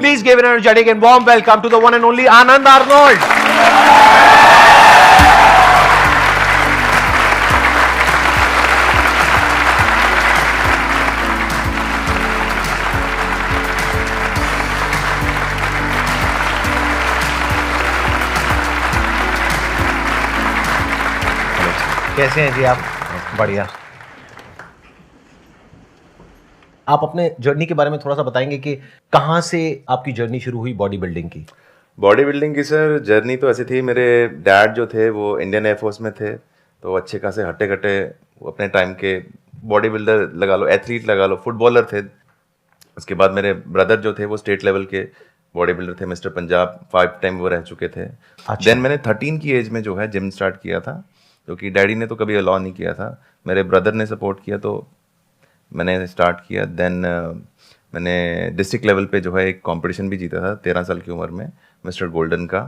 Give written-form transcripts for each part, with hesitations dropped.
Please give an energetic and warm welcome to the one and only Anand Arnold. कैसे हैं जी आप? बढ़िया। आप अपने जर्नी के बारे में थोड़ा सा बताएंगे कि कहाँ से आपकी जर्नी शुरू हुई बॉडी बिल्डिंग की? बॉडी बिल्डिंग की सर जर्नी तो ऐसी थी, मेरे डैड जो थे वो इंडियन एयरफोर्स में थे, तो अच्छे खासे हट्टे कट्टे अपने टाइम के बॉडी बिल्डर लगा लो, एथलीट लगा लो, फुटबॉलर थे। उसके बाद मेरे ब्रदर जो थे वो स्टेट लेवल के बॉडी बिल्डर थे, मिस्टर पंजाब 5 टाइम वो रह चुके थे। देन मैंने 13 की एज में जो है जिम स्टार्ट किया था, क्योंकि डैडी ने तो कभी अलाउ नहीं किया था, मेरे ब्रदर ने सपोर्ट किया तो मैंने स्टार्ट किया। देन मैंने डिस्ट्रिक्ट लेवल पे जो है एक कंपटीशन भी जीता था 13 साल की उम्र में, मिस्टर गोल्डन का।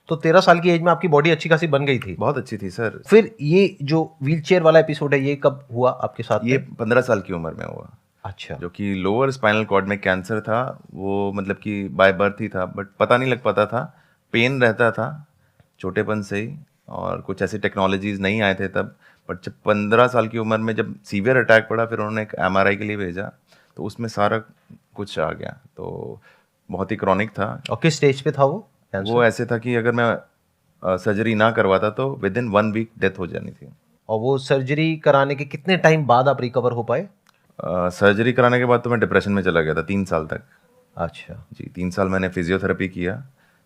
तो 13 साल की एज में आपकी बॉडी अच्छी खासी बन गई थी? बहुत अच्छी थी सर। फिर ये जो व्हीलचेयर वाला एपिसोड है ये कब हुआ आपके साथ? ये 15 साल की उम्र में हुआ। अच्छा। जो कि लोअर स्पाइनल कॉर्ड में कैंसर था, वो मतलब कि बाय बर्थ ही था, बट पता नहीं लग पाता था, पेन रहता था छोटेपन से ही, और कुछ ऐसी टेक्नोलॉजीज नहीं आए थे तब। बट जब 15 साल की उम्र में जब सीवियर अटैक पड़ा, फिर उन्होंने एक MRI के लिए भेजा, तो उसमें सारा कुछ आ गया, तो बहुत ही क्रॉनिक था। और किस स्टेज पे था वो कैंसर? वो ऐसे था कि अगर मैं सर्जरी ना करवाता तो विद इन 1 वीक डेथ हो जानी थी। और वो सर्जरी कराने के कितने टाइम बाद आप रिकवर हो पाए? सर्जरी कराने के बाद तो मैं डिप्रेशन में चला गया था 3 साल तक। अच्छा जी, 3 साल मैंने फिजियोथेरेपी किया,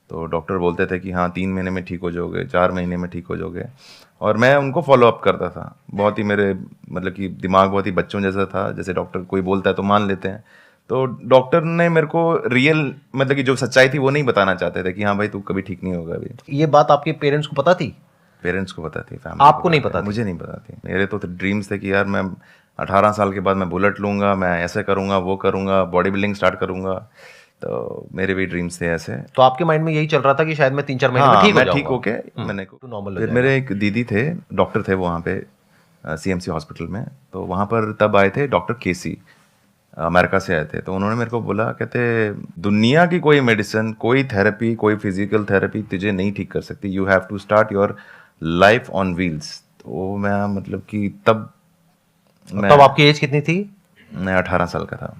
तो डॉक्टर बोलते थे कि हाँ 3 महीने में ठीक हो जाओगे, 4 महीने में ठीक हो जाओगे, और मैं उनको फॉलो अप करता था। बहुत ही मेरे मतलब कि दिमाग बहुत ही बच्चों जैसा था, जैसे डॉक्टर कोई बोलता है तो मान लेते हैं। तो डॉक्टर ने मेरे को रियल मतलब कि जो सच्चाई थी वो नहीं बताना चाहते थे कि हाँ भाई तू कभी ठीक नहीं होगा अभी। ये बात आपके पेरेंट्स को पता थी? पेरेंट्स को पता थी, फैमिली आपको नहीं पता थी? मुझे नहीं पता थी। मेरे तो ड्रीम्स थे कि यार मैं 18 साल के बाद मैं बुलेट लूँगा, मैं ऐसे करूँगा, वो करूँगा, बॉडी बिल्डिंग स्टार्ट करूँगा, तो मेरे भी ड्रीम्स थे ऐसे। तो आपके माइंड में यही चल रहा था कि शायद मैं 3-4 महीने में ठीक हो जाऊंगा? ठीक होके मैंने नॉर्मल। फिर मेरे एक दीदी थे, डॉक्टर थे वहाँ पे CMC हॉस्पिटल में, तो वहाँ पर तब आए थे डॉक्टर केसी, अमेरिका से आए थे। तो उन्होंने मेरे को बोला, कहते दुनिया की कोई मेडिसिन, कोई थेरेपी, कोई फिजिकल थेरेपी तुझे नहीं ठीक कर सकती, you have to start your life on wheels. तो मैं मतलब कि तब आपकी एज कितनी थी? मैं 18 साल का था।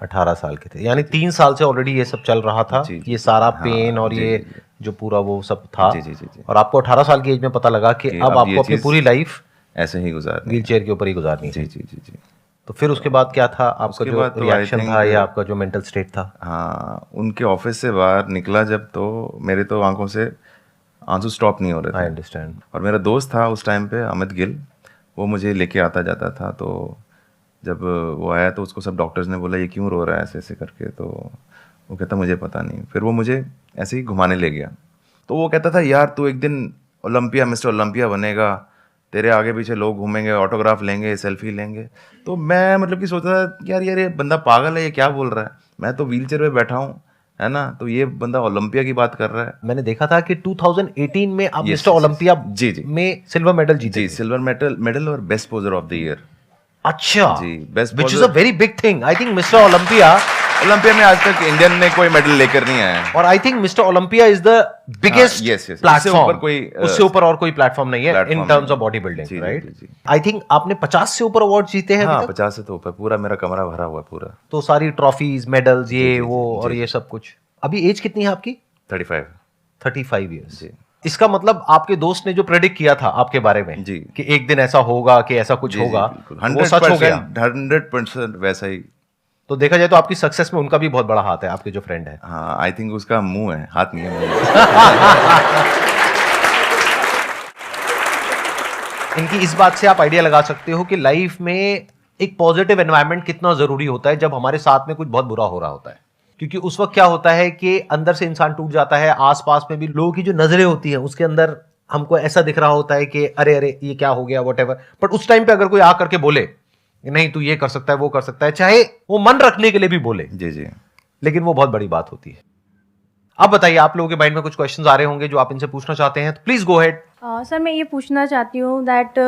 18 साल के थे, यानी 3 साल से ऑलरेडी ये सब चल रहा था। जी, ये सारा हाँ, पेन और जी, ये जी, जो पूरा वो सब था। जी, जी, जी, जी। और आपको 18 साल की एज में पता लगा कि अब आपको अपनी पूरी लाइफ ऐसे ही गुजारनी, व्हीलचेयर के ऊपर ही गुजारनी जी है। जी जी जी। तो फिर उसके बाद क्या था आपका जो बाद तो रिएक्शन था या आपका जो मेंटल स्टेट था? हाँ, उनके ऑफिस से बाहर निकला जब, तो मेरे तो आंखों से आंसू स्टॉप नहीं हो रहे थे। I understand. और मेरा दोस्त था उस टाइम पे, अमित गिल, वो मुझे लेके आता जाता था। तो जब वो आया तो उसको सब डॉक्टर्स ने बोला ये क्यों रो रहा है ऐसे ऐसे करके, तो वो कहता मुझे पता नहीं। फिर वो मुझे ऐसे ही घुमाने ले गया, तो वो कहता था यार तू एक दिन ओलंपिया, मिस्टर ओलंपिया बनेगा, तेरे आगे पीछे लोग घूमेंगे, ऑटोग्राफ लेंगे, सेल्फी लेंगे। तो मैं मतलब कि सोचता था यार ये बंदा पागल है, ये क्या बोल रहा है, मैं तो व्हीलचेयर पे बैठा हूँ, है ना, तो ये बंदा ओलंपिया की बात कर रहा है। मैंने देखा था कि 2018 में आप Yes, मिस्टर yes, ओलंपिया जी, जी। में सिल्वर मेडल जीते जी, थे। सिल्वर मेडल और best poser of the year. अच्छा जी, best which is a very big thing. I think mister Olympia में आज तक इंडियन ने कोई मेडल लेकर नहीं आया है। और I think mister Olympia is the biggest yes, yes. Platform. उससे ऊपर और कोई प्लेटफॉर्म नहीं है इन टर्म्स ऑफ बॉडी जी, बिल्डिंग, जी, राइट? जी, जी। आई थिंक आपने 50 से ऊपर अवार्ड जीते हैं हाँ, अभी तक? 50 से तो ऊपर, पूरा मेरा कमरा भरा हुआ है पूरा। तो सारी ट्रॉफीज, मेडल्स, ये जी, वो जी, और जी, ये सब कुछ। अभी एज कितनी है आपकी? 35। 35 ईयर्स। जी। इसका मतलब आपके दोस्त ने जो प्रेडिक्ट किया था आपके बारे में जी। कि एक दिन ऐसा होगा, कि ऐसा कुछ होगा, बिल्कुल, तो वो सच हो गया। 100% वैसा ही। तो देखा जाए तो आपकी सक्सेस में उनका भी बहुत बड़ा हाथ है, आपके जो फ्रेंड है। हाँ, आई थिंक उसका मुंह है, हाथ नहीं है, मुंह। इनकी इस बात से आप आइडिया लगा सकते हो कि लाइफ में एक पॉजिटिव एनवायरनमेंट कितना जरूरी होता है जब हमारे साथ में कुछ बहुत बुरा हो रहा होता है। क्योंकि उस वक्त क्या होता है कि अंदर से इंसान टूट जाता है, आसपास में भी लोगों की जो नजरें होती हैं उसके अंदर हमको ऐसा दिख रहा होता है कि अरे अरे ये क्या हो गया, व्हाटएवर। बट उस टाइम पे अगर कोई आ करके बोले नहीं तू ये कर सकता है, वो कर सकता है, चाहे वो मन रखने के लिए भी बोले, जी जी, लेकिन वो बहुत बड़ी बात होती है। अब बताइए, आप लोगों के माइंड में कुछ क्वेश्चंस आ रहे होंगे जो आप इनसे पूछना चाहते हैं, तो प्लीज गो अहेड। सर मैं ये पूछना चाहती हूँ दैट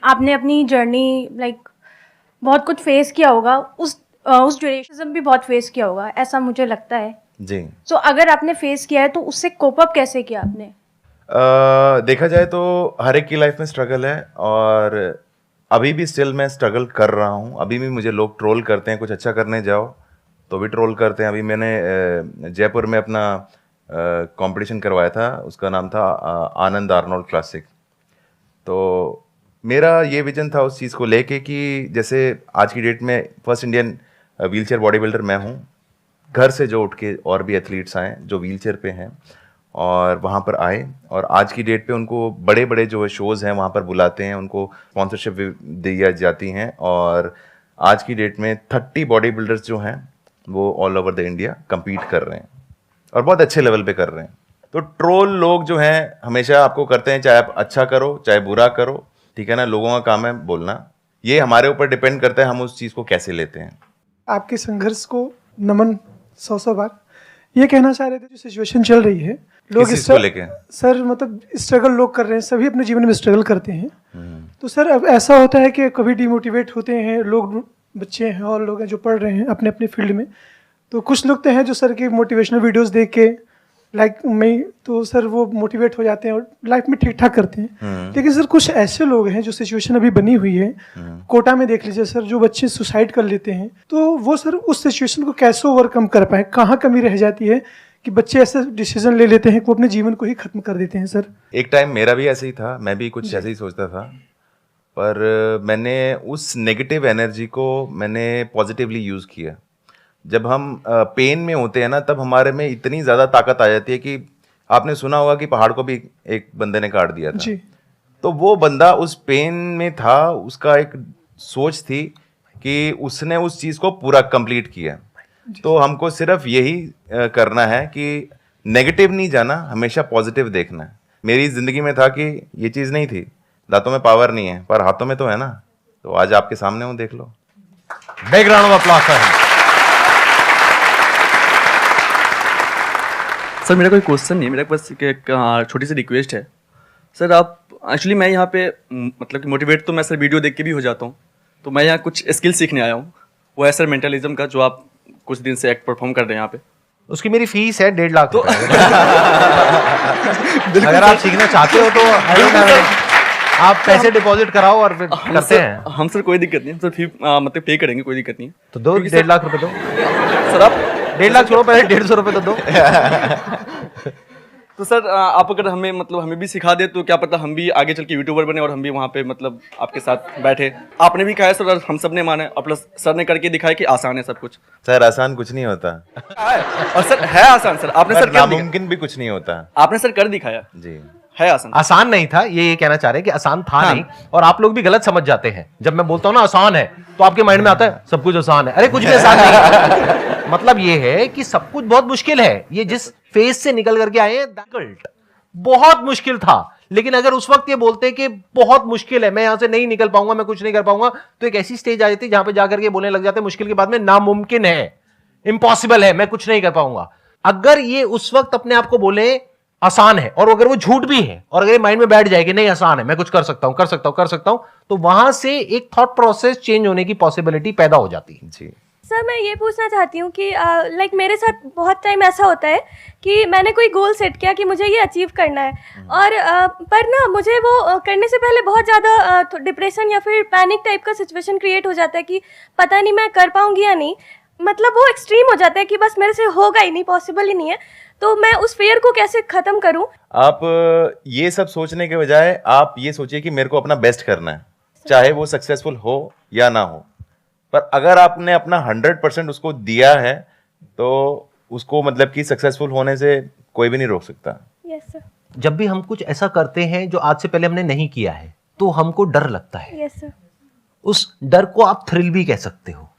आपने अपनी जर्नी लाइक बहुत कुछ फेस किया होगा, उस ड्यूरेशन भी बहुत फेस किया होगा, ऐसा मुझे लगता है। जी। सो अगर आपने फेस किया है तो उससे कोप अप कैसे किया आपने? देखा जाए तो हर एक की लाइफ में स्ट्रगल है, और अभी भी स्टिल मैं स्ट्रगल कर रहा हूँ। अभी भी मुझे लोग ट्रोल करते हैं, कुछ अच्छा करने जाओ तो भी ट्रोल करते हैं। अभी मैंने जयपुर में अपना कंपटीशन करवाया था, उसका नाम था आनंद आर्नोल्ड क्लासिक। तो मेरा ये विजन था उस चीज़ को लेके कि जैसे आज की डेट में first Indian wheelchair body builder मैं हूँ। घर से जो उठ के और भी एथलीट्स आए जो व्हीलचेयर पे हैं और वहाँ पर आए, और आज की डेट पे उनको बड़े बड़े जो शोज़ हैं वहाँ पर बुलाते हैं, उनको स्पॉन्सरशिप दी जाती हैं, और आज की डेट में 30 बॉडी बिल्डर्स जो हैं वो all over the India compete कर रहे हैं और बहुत अच्छे लेवल पे कर रहे हैं। तो ट्रोल लोग जो हैं हमेशा आपको करते हैं, चाहे आप अच्छा करो चाहे बुरा करो, ठीक है ना, लोगों का काम है बोलना। ये हमारे ऊपर डिपेंड करता है हम उस चीज़ को कैसे लेते हैं। आपके संघर्ष को नमन 100 बार। ये कहना चाह रहे थे जो सिचुएशन चल रही है, लोग किस चीज़ को लेके? सर मतलब स्ट्रगल लोग कर रहे हैं, सभी अपने जीवन में स्ट्रगल करते हैं। तो सर अब ऐसा होता है कि कभी डिमोटिवेट होते हैं लोग, बच्चे हैं और लोग हैं जो पढ़ रहे हैं अपने अपने फील्ड में। तो कुछ लोग तो हैं जो सर के मोटिवेशनल वीडियोस देख के लाइक मैं, तो सर वो मोटिवेट हो जाते हैं और लाइफ में ठीक ठाक करते हैं। लेकिन सर कुछ ऐसे लोग हैं जो सिचुएशन अभी बनी हुई है, कोटा में देख लीजिए सर, जो बच्चे सुसाइड कर लेते हैं, तो वो सर उस सिचुएशन को कैसे ओवरकम कर पाए, कहाँ कमी रह जाती है कि बच्चे ऐसे डिसीजन ले लेते हैं कि वो अपने जीवन को ही खत्म कर देते हैं? सर एक टाइम मेरा भी ऐसे ही था, मैं भी कुछ ऐसे ही सोचता था, पर मैंने उस नेगेटिव एनर्जी को मैंने पॉजिटिवली यूज़ किया। जब हम पेन में होते हैं ना, तब हमारे में इतनी ज़्यादा ताकत आ जाती है कि आपने सुना होगा कि पहाड़ को भी एक बंदे ने काट दिया था। जी। तो वो बंदा उस पेन में था, उसका एक सोच थी कि उसने उस चीज़ को पूरा कंप्लीट किया। तो हमको सिर्फ यही करना है कि नेगेटिव नहीं जाना, हमेशा पॉजिटिव देखना है। मेरी ज़िंदगी में था कि ये चीज़ नहीं थी, दांतों में पावर नहीं है पर हाथों में तो है ना, तो आज आपके सामने हूँ, देख लो। बैकग्राउंड में अप्लॉज है। सर मेरा कोई क्वेश्चन नहीं है, मेरा बस एक छोटी सी रिक्वेस्ट है। सर आप एक्चुअली मैं यहाँ पे मतलब कि मोटिवेट तो मैं सर वीडियो देख के भी हो जाता हूँ, तो मैं यहाँ कुछ स्किल सीखने आया हूँ। वो है सर मेंटलिज्म का, जो आप कुछ दिन से एक्ट परफॉर्म कर रहे हैं यहाँ पे। उसकी मेरी फीस है 1.5 लाख रुपए। अगर आप सीखना चाहते हो तो आप पैसे डिपॉजिट कराओ और फिर करते हैं। हम सर कोई दिक्कत नहीं है, सर फी मतलब पे करेंगे, कोई दिक्कत नहीं है। तो दो 1.5 लाख रुपए दो। सर आप 1.5 लाख छोड़ो, पहले 150 रुपए तो दो। तो सर आप अगर हमें मतलब हमें भी सिखा दे तो क्या पता हम भी आगे चल के यूट्यूबर बने और हम भी वहाँ पे मतलब आपके साथ बैठे। आपने भी कहा है सर और हम सब ने माना और प्लस सर ने करके दिखाया कि आसान है सब कुछ। सर आसान कुछ नहीं होता, और सर है आसान सर, आपने सर क्या नामुमकिन भी कुछ नहीं होता। आपने सर कर दिखाया जी, है आसान। आसान नहीं था, ये कहना चाह रहे हैं कि आसान था नहीं, और आप लोग भी गलत समझ जाते हैं। जब मैं बोलता हूँ ना आसान है तो आपके माइंड में आता है सब कुछ आसान है। अरे कुछ भी आसान नहीं। मतलब ये है कि सब कुछ बहुत मुश्किल है। ये जिस फेज से निकल करके आए हैं difficult, बहुत मुश्किल था। लेकिन अगर उस वक्त ये बोलते कि बहुत मुश्किल है, मैं यहां से नहीं निकल पाऊंगा, मैं कुछ नहीं कर पाऊंगा, तो एक ऐसी स्टेज आ जाती है जहां पे जाकर के बोलने लग जाते हैं मुश्किल के बाद में नामुमकिन है, इम्पॉसिबल है, मैं कुछ नहीं कर पाऊंगा। अगर ये उस वक्त अपने आप को बोले आसान है, और अगर वो झूठ भी है, और अगर ये माइंड में बैठ जाए कि नहीं आसान है, मैं कुछ कर सकता हूं, कर सकता हूं, कर सकता हूं, तो वहां से एक थॉट प्रोसेस चेंज होने की पॉसिबिलिटी पैदा हो जाती है। जी। सर मैं ये पूछना चाहती हूँ कि लाइक मेरे साथ बहुत टाइम ऐसा होता है कि मैंने कोई गोल सेट किया कि मुझे ये अचीव करना है, और पर ना मुझे वो करने से पहले बहुत ज़्यादा डिप्रेशन या फिर पैनिक टाइप का सिचुएशन क्रिएट हो जाता है कि पता नहीं मैं कर पाऊँगी या नहीं। मतलब वो एक्सट्रीम हो जाता है कि बस मेरे से होगा ही नहीं, पॉसिबल ही नहीं है। तो मैं उस फियर को कैसे ख़त्म करूँ? आप ये सब सोचने के बजाय आप ये सोचिए कि मेरे को अपना बेस्ट करना है, चाहे वो सक्सेसफुल हो या ना हो। पर अगर आपने अपना 100% उसको दिया है तो उसको मतलब कि सक्सेसफुल होने से कोई भी नहीं रोक सकता। Yes sir. जब भी हम कुछ ऐसा करते हैं जो आज से पहले हमने नहीं किया है तो हमको डर लगता है। Yes sir. उस डर को आप थ्रिल भी कह सकते हो,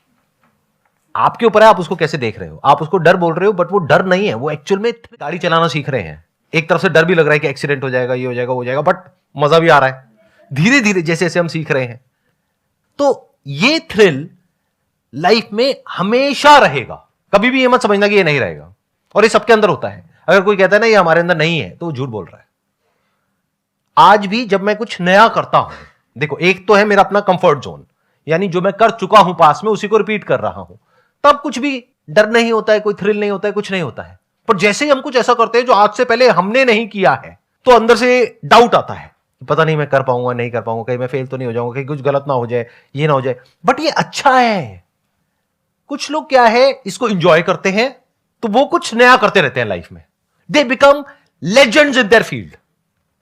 आपके ऊपर है आप उसको कैसे देख रहे हो। आप उसको डर बोल रहे हो बट वो डर नहीं है, वो एक्चुअल में गाड़ी चलाना सीख रहे हैं। एक तरफ से डर भी लग रहा है कि एक्सीडेंट हो जाएगा, ये हो जाएगा, वो हो जाएगा, बट मजा भी आ रहा है धीरे धीरे जैसे जैसे हम सीख रहे हैं। तो ये थ्रिल लाइफ में हमेशा रहेगा, कभी भी ये मत समझना कि ये नहीं रहेगा। और ये सबके अंदर होता है। अगर कोई कहता है ना ये हमारे अंदर नहीं है तो वो झूठ बोल रहा है। आज भी जब मैं कुछ नया करता हूं, देखो एक तो है मेरा अपना कंफर्ट जोन, यानी जो मैं कर चुका हूं पास में उसी को रिपीट कर रहा हूं, तब कुछ भी डर नहीं होता है, कोई थ्रिल नहीं होता है, कुछ नहीं होता है। पर जैसे ही हम कुछ ऐसा करते हैं जो आज से पहले हमने नहीं किया है, तो अंदर से डाउट आता है, पता नहीं मैं कर पाऊंगा नहीं कर पाऊंगा, कहीं मैं फेल तो नहीं हो जाऊंगा, कहीं कुछ गलत ना हो जाए, ये ना हो जाए। बट ये अच्छा है। कुछ लोग क्या है, इसको एंजॉय करते हैं, तो वो कुछ नया करते रहते हैं लाइफ में। They become legends in their field.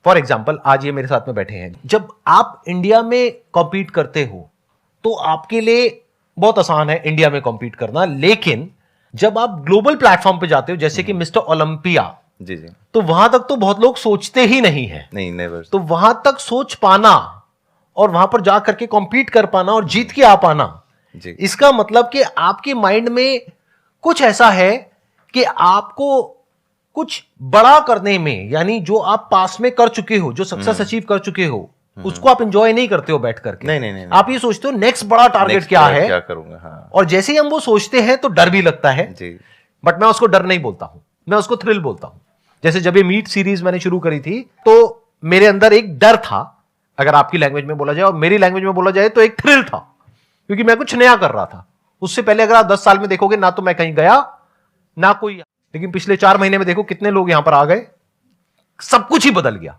For example, आज ये मेरे साथ में बैठे हैं। जब आप इंडिया में कॉम्पीट करते हो तो आपके लिए बहुत आसान है इंडिया में कॉम्पीट करना, लेकिन जब आप ग्लोबल प्लेटफॉर्म पे जाते हो, जैसे कि मिस्टर ओलंपिया, जी जी। तो वहां तक तो बहुत लोग सोचते ही नहीं है। नहीं, नेवर। तो वहां तक सोच पाना और वहां पर जा करके कॉम्पीट कर पाना और जीत के आ पाना, जी। इसका मतलब कि आपके माइंड में कुछ ऐसा है कि आपको कुछ बड़ा करने में, यानी जो आप पास में कर चुके हो, जो सक्सेस अचीव कर चुके हो, उसको आप एंजॉय नहीं करते हो बैठ करके। नहीं। आप ये सोचते हो नेक्स्ट बड़ा टारगेट Next क्या बार है, क्या करूंगा। हाँ और जैसे ही हम वो सोचते हैं तो डर भी लगता है। जी। बट मैं उसको डर नहीं बोलता हूं, मैं उसको थ्रिल बोलता हूं। जैसे जब ये मीट सीरीज मैंने शुरू करी थी, तो मेरे अंदर एक डर था, अगर आपकी लैंग्वेज में बोला जाए, और मेरी लैंग्वेज में बोला जाए तो एक थ्रिल था, क्योंकि मैं कुछ नया कर रहा था। उससे पहले अगर आप 10 साल में देखोगे, ना तो मैं कहीं गया ना कोई, लेकिन पिछले 4 महीने में देखो कितने लोग यहां पर आ गए, सब कुछ ही बदल गया।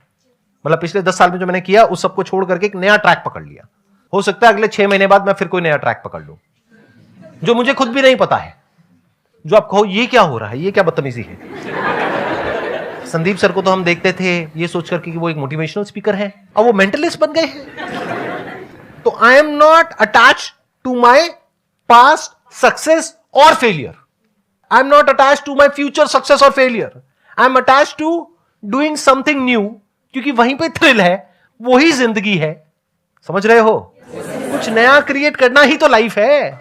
मतलब पिछले 10 साल में जो मैंने किया, उस सबको छोड़ करके एक नया ट्रैक पकड़ लिया। हो सकता है अगले 6 महीने बाद मैं फिर कोई नया ट्रैक पकड़ लूं, जो मुझे खुद भी नहीं पता है। जो आप कहो ये क्या हो रहा है, ये क्या बदतमीजी है। संदीप सर को तो हम देखते थे ये सोच करके कि वो एक मोटिवेशनल स्पीकर हैं, अब वो मेंटलिस्ट बन गए हैं। तो I am not attach to my past success और failure, I am not attach to my future success और failure, I am attach to doing something new, क्योंकि वहीं पे थ्रिल है, वही जिंदगी है। समझ रहे हो? कुछ नया क्रिएट करना ही तो लाइफ है।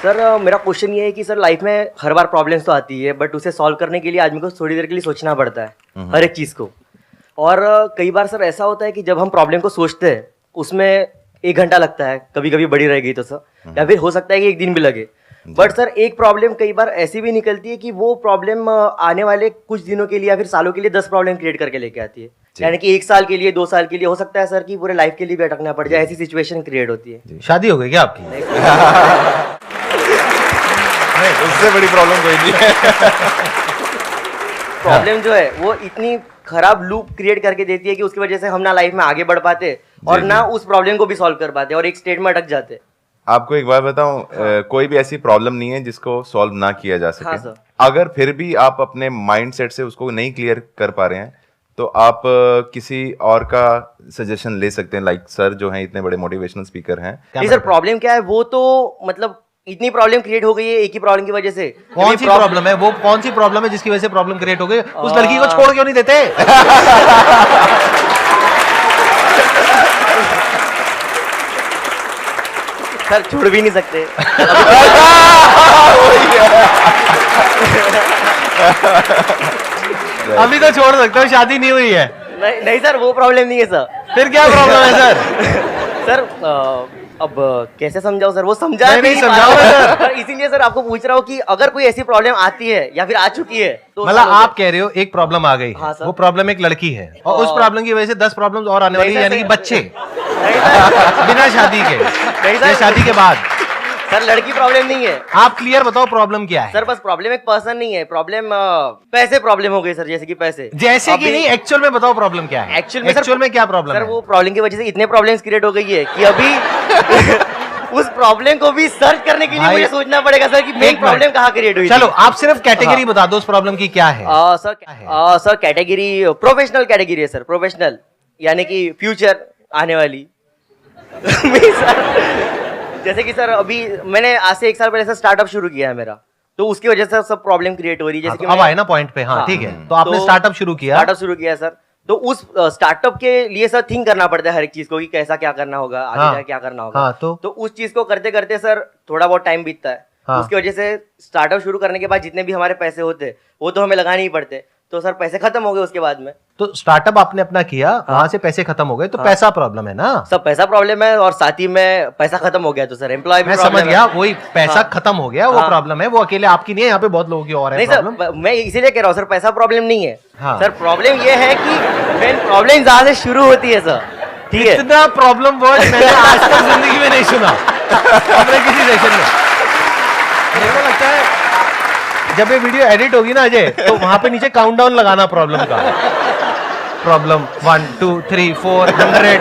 सर मेरा क्वेश्चन ये है कि सर लाइफ में हर बार प्रॉब्लम्स तो आती है, बट उसे सॉल्व करने के लिए आदमी को थोड़ी देर के लिए सोचना पड़ता है हर एक चीज़ को। और कई बार सर ऐसा होता है कि जब हम प्रॉब्लम को सोचते हैं उसमें 1 घंटा लगता है, कभी कभी बड़ी रह गई तो सर, या फिर हो सकता है कि 1 दिन भी लगे। बट सर एक प्रॉब्लम कई बार ऐसी भी निकलती है कि वो प्रॉब्लम आने वाले कुछ दिनों के लिए या फिर सालों के लिए 10 प्रॉब्लम क्रिएट करके लेके आती है। यानी कि 1 साल के लिए, 2 साल के लिए, हो सकता है सर कि पूरे लाइफ के लिए भी अटकना पड़ जाए, ऐसी सिचुएशन क्रिएट होती है। शादी हो गई क्या आपकी? नहीं, उससे बड़ी प्रॉब्लम कोई नहीं है। प्रॉब्लम जो है वो इतनी खराब लूप क्रिएट करके देती है कि उसकी वजह से हम ना लाइफ में आगे बढ़ पाते और ना उस प्रॉब्लम को भी सॉल्व कर पाते और एक स्टेट में अटक जाते। आपको एक बात बताऊं, कोई भी ऐसी प्रॉब्लम नहीं है जिसको सॉल्व ना किया जा सके। हाँ सर। अगर फिर भी आप अपने माइंडसेट से उसको नहीं क्लियर कर पा रहे हैं, तो आप किसी और का सजेशन ले सकते हैं। लाइक सर जो हैं, इतने बड़े मोटिवेशनल स्पीकर हैं। नहीं सर, प्रॉब्लम क्या है वो तो मतलब इतनी प्रॉब्लम क्रिएट हो गई है एक ही प्रॉब्लम की वजह से। कौन सी प्रॉब्लम है वो? कौन सी प्रॉब्लम है जिसकी वजह से प्रॉब्लम क्रिएट हो गई? उस लड़की को छोड़ क्यों नहीं देते? सर छोड़ भी नहीं सकते। अभी तो छोड़ सकते हो, शादी नहीं हुई है। नहीं सर, वो प्रॉब्लम नहीं है सर। फिर क्या प्रॉब्लम है सर? सर अब कैसे समझाओ सर, वो समझा नहीं पा समझाओ रहा सर। हूं। इसीलिए सर आपको पूछ रहा हूँ कि अगर कोई ऐसी प्रॉब्लम आती है या फिर आ चुकी है तो मतलब आप कह रहे हो एक प्रॉब्लम आ गई है, हाँ सर। वो प्रॉब्लम एक लड़की है, और उस प्रॉब्लम की वजह से 10 प्रॉब्लम्स और आने वाली है, नहीं यानी सर, कि बच्चे नहीं सर, बिना शादी के, नहीं या सर, शादी के बाद। सर लड़की प्रॉब्लम नहीं है आप क्लियर बताओ प्रॉब्लम क्या है? सर। बस प्रॉब्लम एक पर्सन नहीं है, प्रॉब्लम पैसे प्रॉब्लम हो गई सर, जैसे कि पैसे। जैसे कि अभी- नहीं, एक्चुअल में बताओ प्रॉब्लम क्या है? एक्चुअल में सर, एक्चुअल में क्या प्रॉब्लम सर है? वो प्रॉब्लम की वजह से इतने प्रॉब्लम्स क्रिएट हो गई है कि अभी उस प्रॉब्लम को भी सर्च करने के लिए भाई, मुझे सोचना पड़ेगा सर कि मेन एक प्रॉब्लम मिनट। कहाँ क्रिएट हुई चलो थी। आप सिर्फ कैटेगरी बता दो उस प्रॉब्लम की क्या है। सर कैटेगरी प्रोफेशनल कैटेगरी है सर, प्रोफेशनल यानी कि फ्यूचर आने वाली। नहीं सर, जैसे कि सर अभी मैंने आज से 1 साल पहले सर स्टार्टअप शुरू किया है मेरा, तो उसकी वजह से सब प्रॉब्लम क्रिएट हो रही है। जैसे कि अब आए ना पॉइंट पे। हाँ ठीक है, तो आपने स्टार्टअप शुरू किया। स्टार्टअप शुरू किया सर, तो उस स्टार्टअप के लिए सर थिंक करना पड़ता है हर एक चीज को कि कैसा क्या करना होगा, आगे हाँ, जाके क्या करना होगा। हाँ, तो उस चीज को करते करते सर थोड़ा बहुत टाइम बीतता है। हाँ। उसकी वजह से स्टार्टअप शुरू करने के बाद जितने भी हमारे पैसे होते वो तो हमें लगाने ही पड़ते, तो सर पैसे खत्म हो गए उसके बाद में। तो स्टार्टअप आपने अपना किया, वहां से पैसे खत्म हो गए, तो पैसा प्रॉब्लम है ना? सब पैसा प्रॉब्लम है और साथ ही में पैसा खत्म हो गया तो सर एम्प्लॉय भी मैं समझ problem है। गया, वही पैसा हाँ। खत्म हो गया, वो हाँ। प्रॉब्लम है। वो अकेले आपकी नहीं है, यहाँ पे बहुत लोगों की और है नहीं प्रॉब्लम। सर, मैं इसीलिए कह रहा हूँ सर पैसा प्रॉब्लम नहीं है। हाँ। सर प्रॉब्लम ये है कि मेन प्रॉब्लम जहाँ से शुरू होती है सर, ठीक है इतना प्रॉब्लम वर्ड मैंने आज तक जिंदगी में नहीं सुना अपने किसी सेशन में। मेरे को लगता है जब ये वीडियो एडिट होगी ना अजय, तो वहां पे नीचे काउंटडाउन लगाना प्रॉब्लम का। प्रॉब्लम 1 2 3 400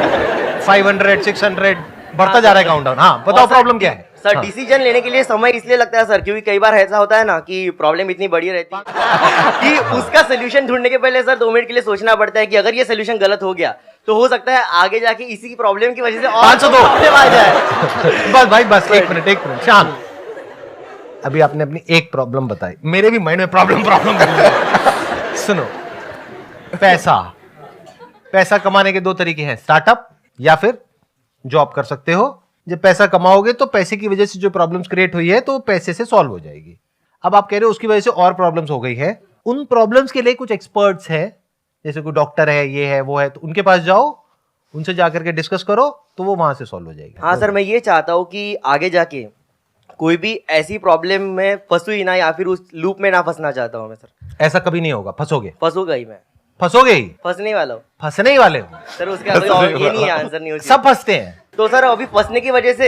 500 600 बढ़ता जा रहा है काउंटडाउन। हाँ बताओ प्रॉब्लम क्या है? सर डिसीजन लेने के लिए समय इसलिए लगता है सर, क्योंकि कई बार ऐसा होता है ना कि प्रॉब्लम इतनी बड़ी रहती है कि उसका सोल्यूशन ढूंढने के पहले सर 2 मिनट के लिए सोचना पड़ता है कि अगर ये सोल्यूशन गलत हो गया तो हो सकता है आगे जाके इसी की प्रॉब्लम की वजह से और 502 प्रॉब्लम आ जाए। बस भाई बस एक मिनट शांत। अभी आपने अपनी एक प्रॉब्लम बताई, मेरे भी माइंड में प्रॉब्लम सुनो, पैसा कमाने के 2 तरीके हैं, स्टार्टअप या फिर जॉब कर सकते हो। जब पैसा कमाओगे तो पैसे की वजह से जो प्रॉब्लम्स क्रिएट हुई है तो पैसे से सॉल्व हो जाएगी। अब आप कह रहे हो उसकी वजह से और प्रॉब्लम्स हो गई है, उन प्रॉब्लम्स के लिए कुछ एक्सपर्ट्स हैं, जैसे कोई डॉक्टर है, ये है वो है, तो उनके पास जाओ, उनसे जाकर के डिस्कस करो तो वो वहां से सॉल्व हो जाएगी। हाँ सर, मैं ये चाहता हूँ कि आगे जाके कोई भी ऐसी प्रॉब्लम में फंसू ही ना, या फिर उस लूप में ना फंसना चाहता हूँ मैं सर। ऐसा कभी नहीं होगा, फंसोगे फंसूंगा ही मैं, फंसोगे ही, फंसने वाला हूँ फंसने ही वाले हो सर। उसका कोई और ये नहीं है, आंसर नहीं होती। सब फंसते हैं। तो सर अभी फंसने की वजह से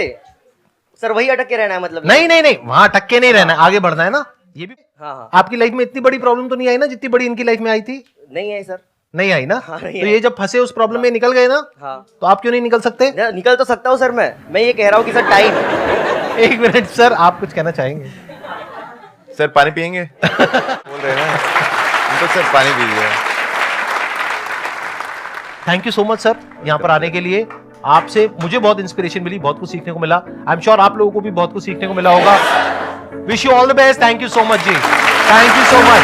सर वही अटक के रहना है मतलब? नहीं वहां अटक के नहीं रहना है, आगे बढ़ना है ना। ये भी हाँ। आपकी लाइफ में इतनी बड़ी प्रॉब्लम तो नहीं आई ना जितनी बड़ी इनकी लाइफ में आई थी? नहीं है सर। नहीं आई ना? हाँ, नहीं तो आई। ये जब फंसे उस प्रॉब्लम में निकल गए ना, हाँ। तो आप क्यों नहीं निकल सकते? निकल तो सकता हूँ सर, मैं ये कह रहा हूँ कि सर टाइम। एक मिनट सर, आप कुछ कहना चाहेंगे? सर पानी पियेंगे? बोल रहे हैं ना तो सर पानी पीजिए। Thank you so much sir यहाँ पर आने के लिए। आपसे मुझे बहुत इंस्पिरेशन मिली, बहुत कुछ सीखने को मिला। आई एम श्योर आप लोगों को भी बहुत कुछ सीखने को मिला होगा। Wish you all the best. Thank you so much जी, थैंक यू सो मच।